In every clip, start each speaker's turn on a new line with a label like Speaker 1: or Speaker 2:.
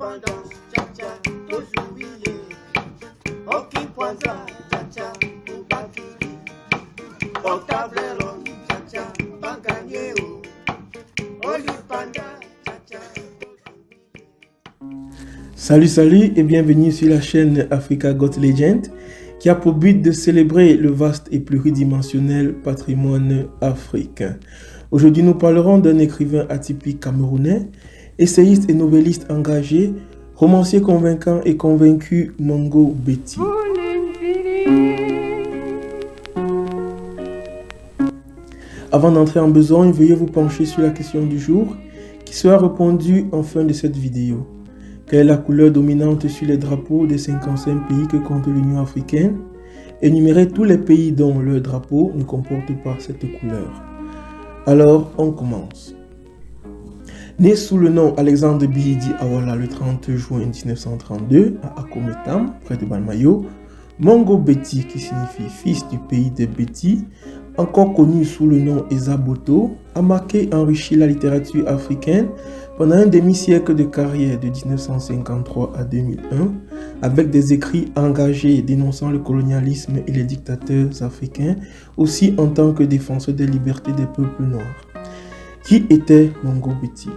Speaker 1: indépendance, tcha-tcha, tozuwiye. Okipwanza, tcha-tcha, ubafiki. Oktableron, tcha-tcha, banganyeo. Olipanda, tcha-tcha.
Speaker 2: Salut et bienvenue sur la chaîne Africa Got Legend qui a pour but de célébrer le vaste et pluridimensionnel patrimoine africain. Aujourd'hui, nous parlerons d'un écrivain atypique camerounais, essayiste et novelliste engagé, romancier convaincant et convaincu, Mongo Betty. Avant d'entrer en besogne, veuillez vous pencher sur la question du jour qui sera répondue en fin de cette vidéo. Quelle est la couleur dominante sur les drapeaux des 55 pays que compte l'Union africaine? Énumérez tous les pays dont leur drapeau ne comporte pas cette couleur. Alors, on commence. Né sous le nom Alexandre Bihidi Awala le 30 juin 1932 à Akometam, près de Balmayo, Mongo Betty, qui signifie fils du pays de Betty, encore connu sous le nom Eza Boto, a marqué et enrichi la littérature africaine pendant un demi-siècle de carrière de 1953 à 2001, avec des écrits engagés dénonçant le colonialisme et les dictateurs africains, aussi en tant que défenseur des libertés des peuples noirs. Qui était Mongo Betty?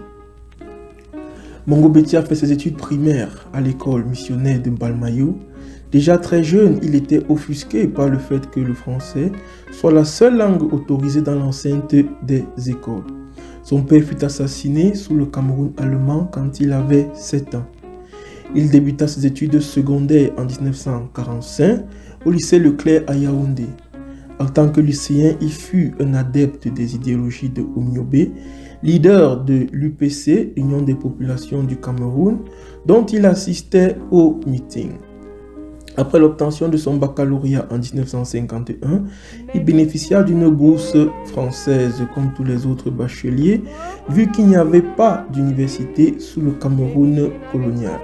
Speaker 2: Mongo Betty a fait ses études primaires à l'école missionnaire de Balmayo. Déjà très jeune, il était offusqué par le fait que le français soit la seule langue autorisée dans l'enceinte des écoles. Son père fut assassiné sous le Cameroun allemand quand il avait 7 ans. Il débuta ses études secondaires en 1945 au lycée Leclerc à Yaoundé. En tant que lycéen, il fut un adepte des idéologies de Oumyobé, leader de l'UPC, Union des populations du Cameroun, dont il assistait aux meetings. Après l'obtention de son baccalauréat en 1951, il bénéficia d'une bourse française comme tous les autres bacheliers, vu qu'il n'y avait pas d'université sous le Cameroun colonial.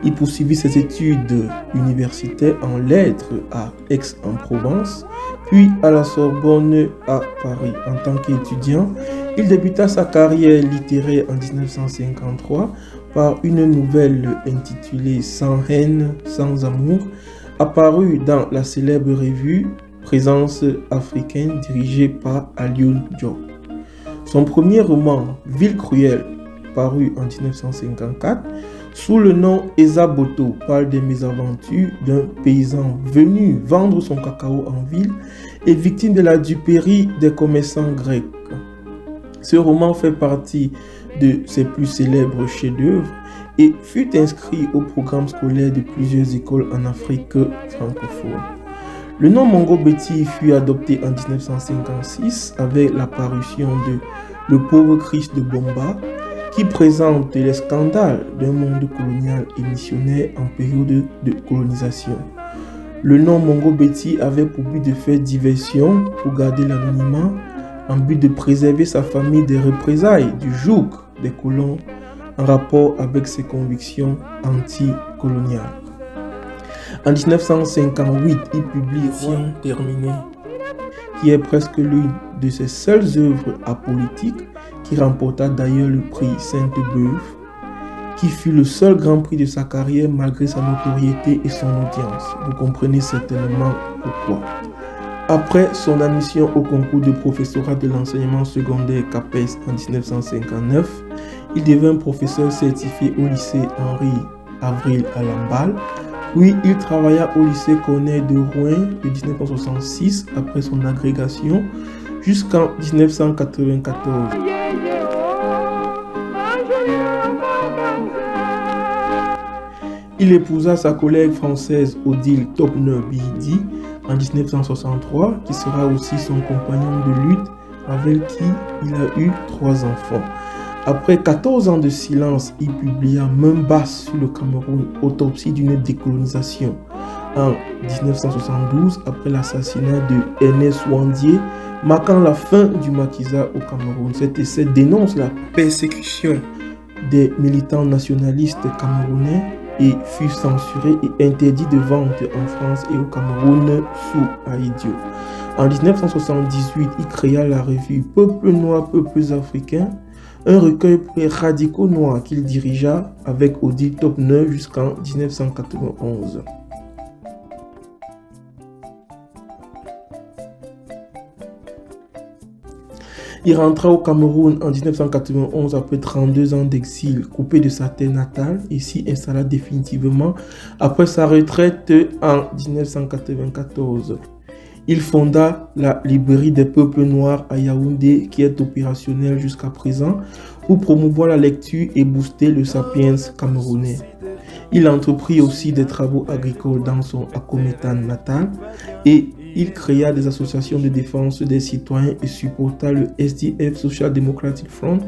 Speaker 2: Il poursuivit ses études universitaires en lettres à Aix-en-Provence, puis à la Sorbonne à Paris. En tant qu'étudiant, il débuta sa carrière littéraire en 1953 par une nouvelle intitulée « Sans haine, sans amour », apparue dans la célèbre revue Présence africaine dirigée par Alioune Diop. Son premier roman « Ville cruelle », paru en 1954, sous le nom Eza Boto, parle des mésaventures d'un paysan venu vendre son cacao en ville et victime de la duperie des commerçants grecs. Ce roman fait partie de ses plus célèbres chefs-d'œuvre et fut inscrit au programme scolaire de plusieurs écoles en Afrique francophone. Le nom Mongo Betty fut adopté en 1956 avec la parution de Le pauvre Christ de Bomba, qui présente les scandales d'un monde colonial et missionnaire en période de colonisation. Le nom Mongo Betty avait pour but de faire diversion pour garder l'anonymat, en but de préserver sa famille des représailles du joug des colons en rapport avec ses convictions anti-coloniales. En 1958, il publie Rien terminé, qui est presque l'une de ses seules œuvres apolitiques, qui remporta d'ailleurs le prix Sainte-Beuve, qui fut le seul grand prix de sa carrière malgré sa notoriété et son audience. Vous comprenez certainement pourquoi. Après son admission au concours de professorat de l'enseignement secondaire CAPES en 1959, il devint professeur certifié au lycée Henri Avril à Lamballe, puis il travailla au lycée Corneille de Rouen de 1966 après son agrégation jusqu'en 1994. Il épousa sa collègue française Odile Topner-Bihidi en 1963, qui sera aussi son compagnon de lutte avec qui il a eu 3 enfants. Après 14 ans de silence, il publia Main basse sur le Cameroun, autopsie d'une décolonisation. En 1972, après l'assassinat de Ernest Ouandié, marquant la fin du maquisat au Cameroun. Cet essai dénonce la persécution des militants nationalistes camerounais et fut censuré et interdit de vente en France et au Cameroun sous Aïdio. En 1978, il créa la revue Peuples noirs, peuples africains, un recueil pour les radicaux noirs qu'il dirigea avec Odile Topner jusqu'en 1991. Il rentra au Cameroun en 1991 après 32 ans d'exil, coupé de sa terre natale et s'y installa définitivement après sa retraite en 1994. Il fonda la Librairie des peuples noirs à Yaoundé qui est opérationnelle jusqu'à présent pour promouvoir la lecture et booster le sapiens camerounais. Il entreprit aussi des travaux agricoles dans son Akometan natal et il créa des associations de défense des citoyens et supporta le SDF Social Democratic Front,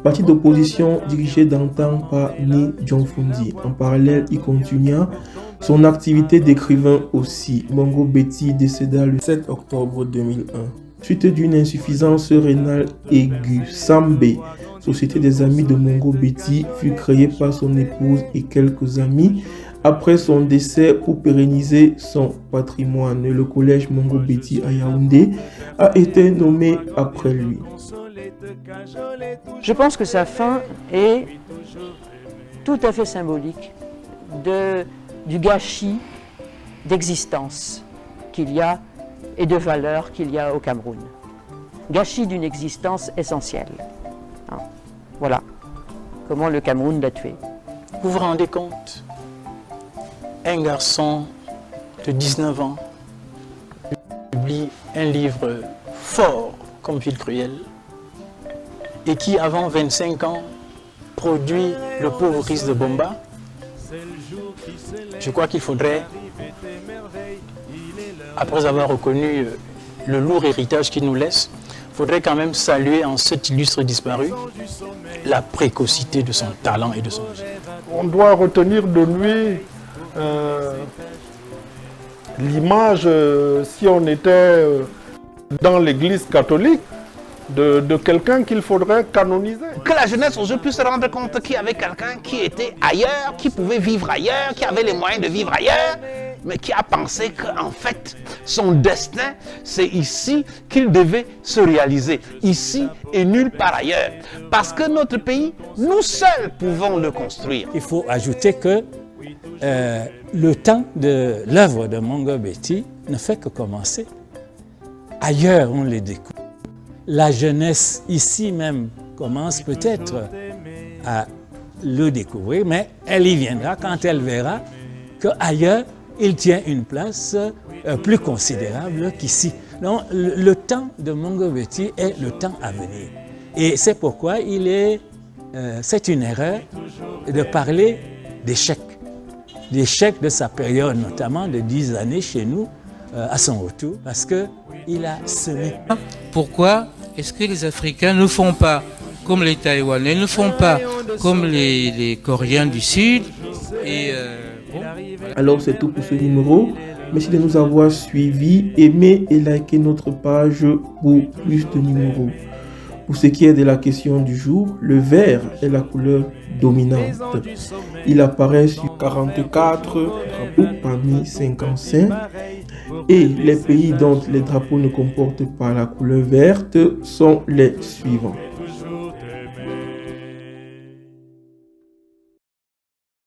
Speaker 2: parti d'opposition dirigé d'antan par Ni Djomfundi. En parallèle, il continua son activité d'écrivain aussi. Mongo Betty décéda le 7 octobre 2001. Suite d'une insuffisance rénale aiguë, Sambé, Société des Amis de Mongo Betty, fut créée par son épouse et quelques amis après son décès pour pérenniser son patrimoine. Le collège Mongo Betty à Yaoundé a été nommé après lui.
Speaker 3: Je pense que sa fin est tout à fait symbolique du gâchis d'existence qu'il y a et de valeurs qu'il y a au Cameroun. Gâchis d'une existence essentielle. Voilà comment le Cameroun l'a tué.
Speaker 4: Vous vous rendez compte? Un garçon de 19 ans publie un livre fort comme Ville Cruelle et qui, avant 25 ans, produit Le pauvre Christ de Bomba. Je crois qu'il faudrait, après avoir reconnu le lourd héritage qu'il nous laisse, il faudrait quand même saluer en cet illustre disparu la précocité de son talent et de son génie.
Speaker 5: On doit retenir de lui l'image, si on était dans l'église catholique, de quelqu'un qu'il faudrait canoniser.
Speaker 6: Que la jeunesse aujourd'hui puisse se rendre compte qu'il y avait quelqu'un qui était ailleurs, qui pouvait vivre ailleurs, qui avait les moyens de vivre ailleurs, mais qui a pensé qu'en fait, son destin, c'est ici qu'il devait se réaliser, ici et nulle part ailleurs. Parce que notre pays, nous seuls pouvons le construire.
Speaker 7: Il faut ajouter que le temps de l'œuvre de Mongo Betty ne fait que commencer. Ailleurs, on les découvre. La jeunesse, ici même, commence peut-être à le découvrir, mais elle y viendra quand elle verra qu'ailleurs, il tient une place plus considérable qu'ici. Donc, le temps de Mongo Betty est le temps à venir. Et c'est pourquoi c'est une erreur de parler d'échec. D'échec de sa période, notamment de 10 années chez nous, à son retour, parce qu'il a semé.
Speaker 8: Pourquoi est-ce que les Africains ne font pas comme les Taïwanais, ne font pas comme les Coréens du Sud
Speaker 2: Alors c'est tout pour ce numéro. Merci de nous avoir suivis. Aimez et likez notre page pour plus de numéros. Pour ce qui est de la question du jour, le vert est la couleur dominante. Il apparaît sur 44 drapeaux parmi 55 et les pays dont les drapeaux ne comportent pas la couleur verte sont les suivants.